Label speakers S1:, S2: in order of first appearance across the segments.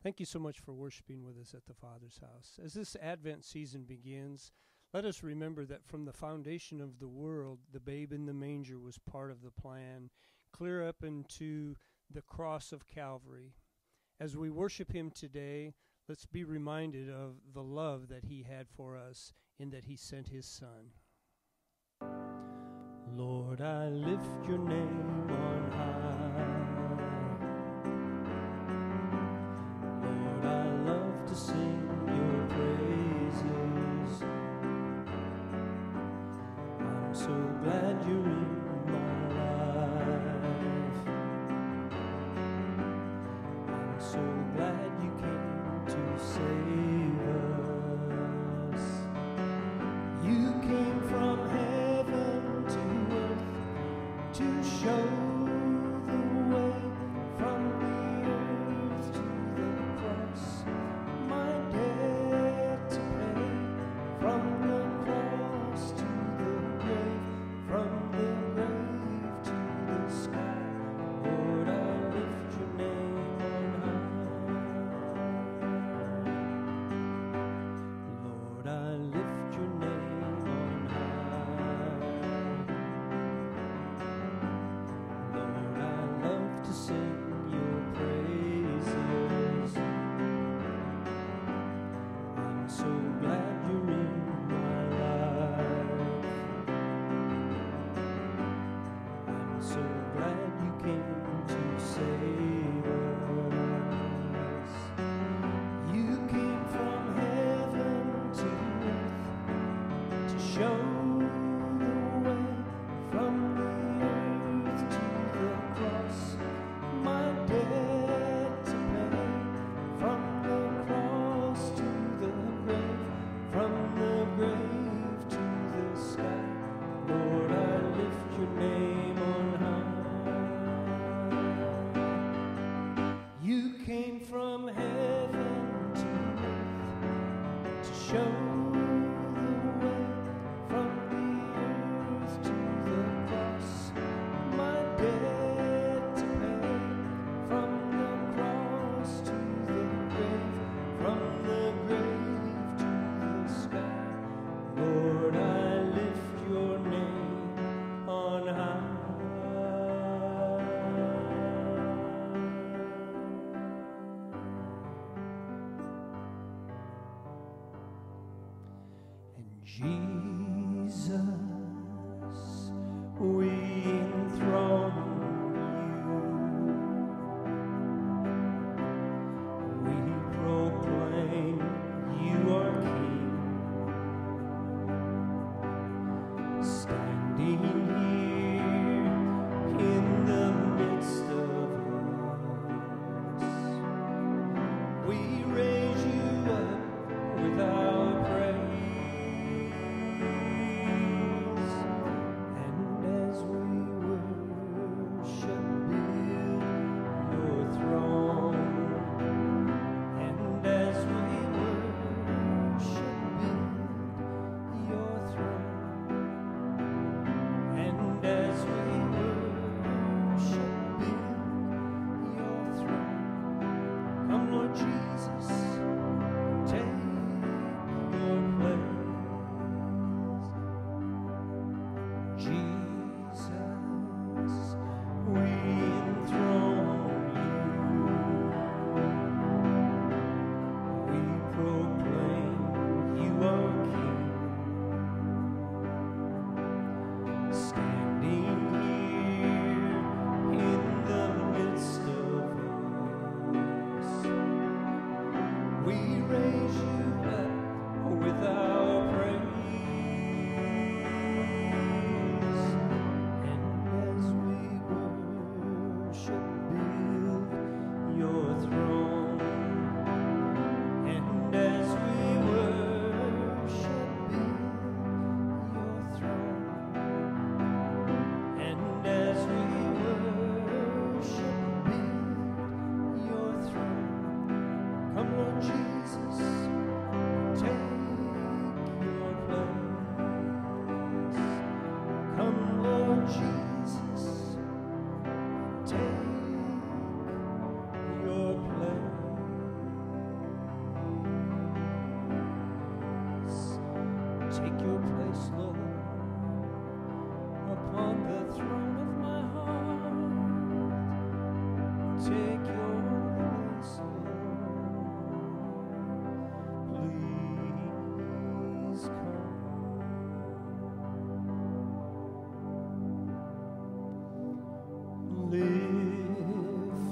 S1: Thank you so much for worshiping with us at the Father's house. As this Advent season begins, let us remember that from the foundation of the world, the babe in the manger was part of the plan, clear up into the cross of Calvary. As we worship him today, let's be reminded of the love that he had for us in that he sent his Son. Lord, I lift your name on high. Lord, I love to sing your praises. I'm so glad you're in my life. I'm so glad you came to save us. You came from heaven to earth to show the way from the earth to the cross. My debt to pay, from the cross to the grave, from the grave to the sky. Lord, I lift your name on high. Lord, I lift your name on high. Lord, I love to sing your praises. I'm so glad you're in my life. I'm so glad you came to save us. You came from heaven to earth to show the way from the earth to the cross. My debt to pay, from the cross to the grave, from the grave to the sky. Lord, I lift your name on high. You came from heaven to earth to show the way from the earth to the cross. My debt to pay, from the cross to the grave, from the grave to the sky. Lord, I lift your name on high. And Jesus, we enthrone you. We proclaim you are King. Standing here in the midst of us, we raise you up with our praise. And as we worship, build your throne. And as we worship, build your throne. And as we worship, build your throne. Come, Lord Jesus, take your place. Jesus, we enthrone you. We proclaim you are King. Standing here in the midst of us,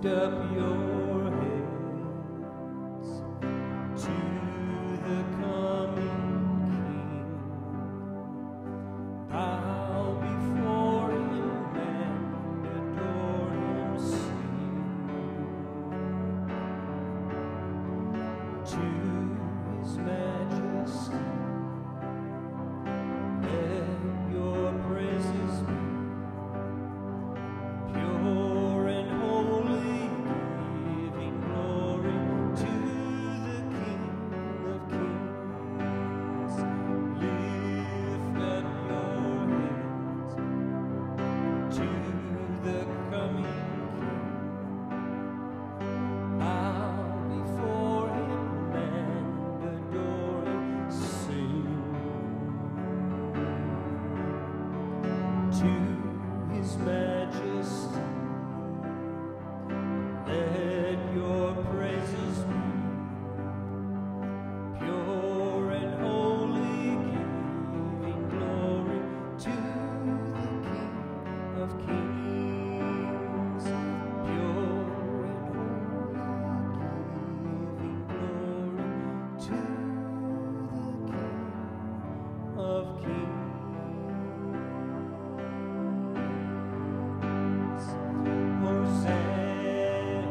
S1: lift up your heads to the coming King. Bow before him and adore him, sing to his majesty. Let your praises be pure and holy, giving glory to the King of Kings. Lift up your heads to the coming King. Bow before him and adore him, sing to his majesty. Let your praises be pure and holy, giving glory to the King of Kings. Pure and holy, giving glory to the King of Kings. Hosanna,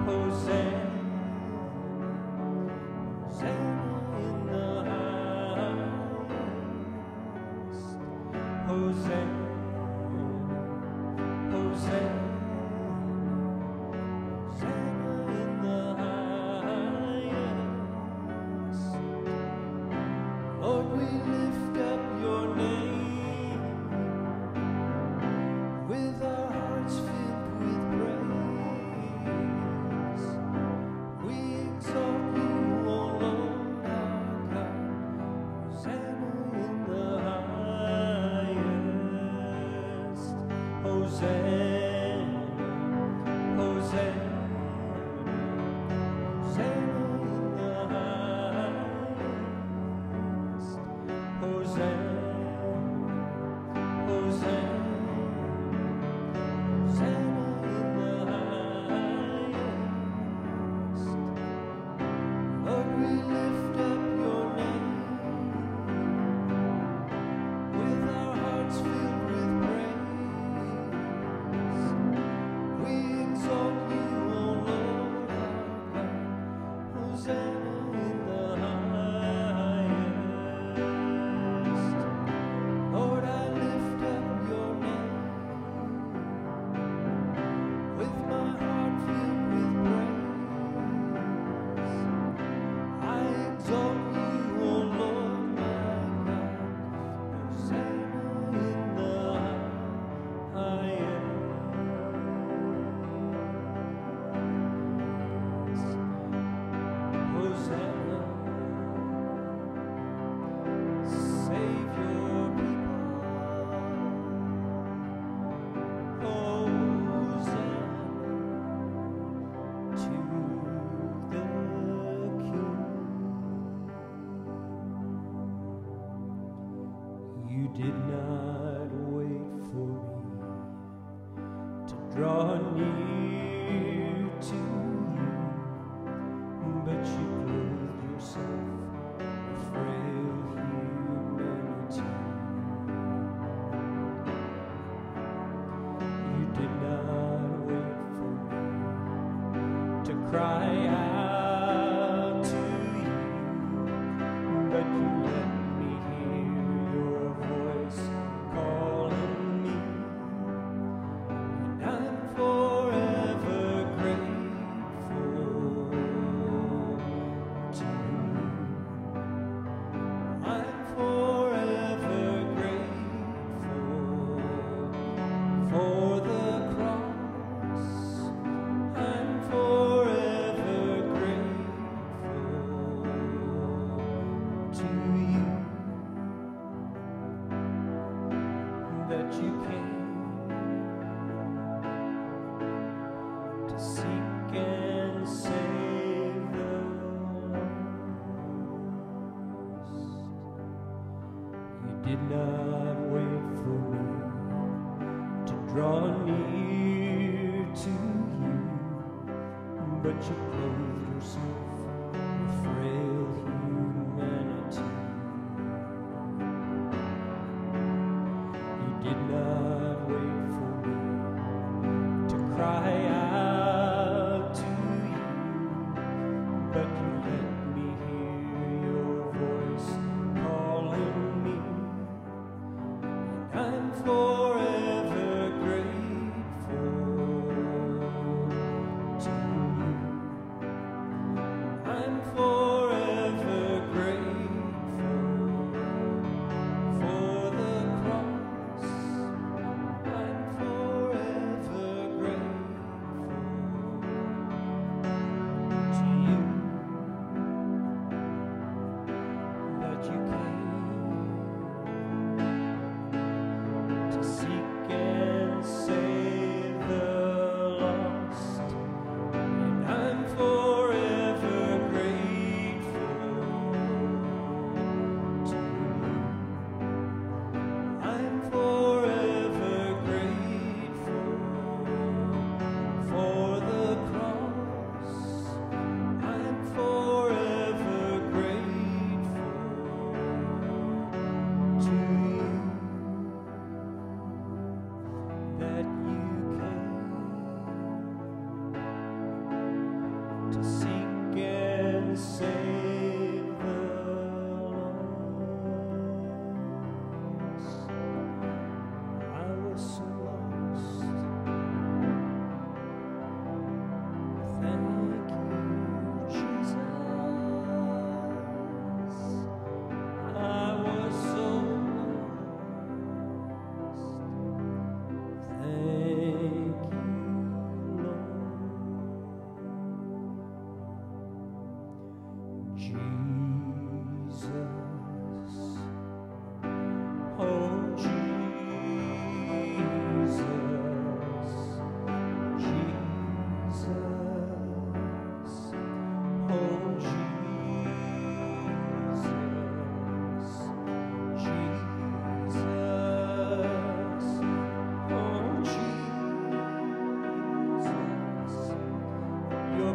S1: Hosanna, Hosanna in the highest. Hosanna, Hosanna, Hosanna in the highest. Lord, we lift up your name with our hearts filled with praise. We exalt you, O Lord our God. Hosanna in the highest. Hosanna, Hosanna, Hosanna in the highest. Hosanna, Hosanna, Hosanna in the highest. Lord, we lift up your name with our hearts filled with praise. We exalt you, O Lord our God. Hosanna in the highest. Lord, I lift up your name with my heart filled with praise. I exalt you, O Lord my God. Hosanna in the highest. Hosanna, save your people. Hosanna to the King. You did not wait for me to draw near to you, but you clothed yourself with frail humanity. You did not wait for me to cry out to you, but you let me hear your voice calling me, and I'm forever grateful to you. I'm forever grateful for the cross. I'm forever grateful to you that you came to seek and save the lost. You did not wait for me to draw near to but you clothed yourself with frail humanity. You did not wait for me to cry out to you, but you let me hear your voice calling me, and I'm forever grateful to you. I'm forever grateful for the cross. I'm forever grateful to you that you came to seek and save the lost, and I'm forever grateful to you. I'm forever grateful for the cross. I'm forever grateful to you that you came to seek and save the lost. I was so lost. Thank you, Jesus. I was so lost. Thank you, Lord. Jesus. Oh, Jesus. Jesus. Oh, Jesus. Jesus. Oh, Jesus. Your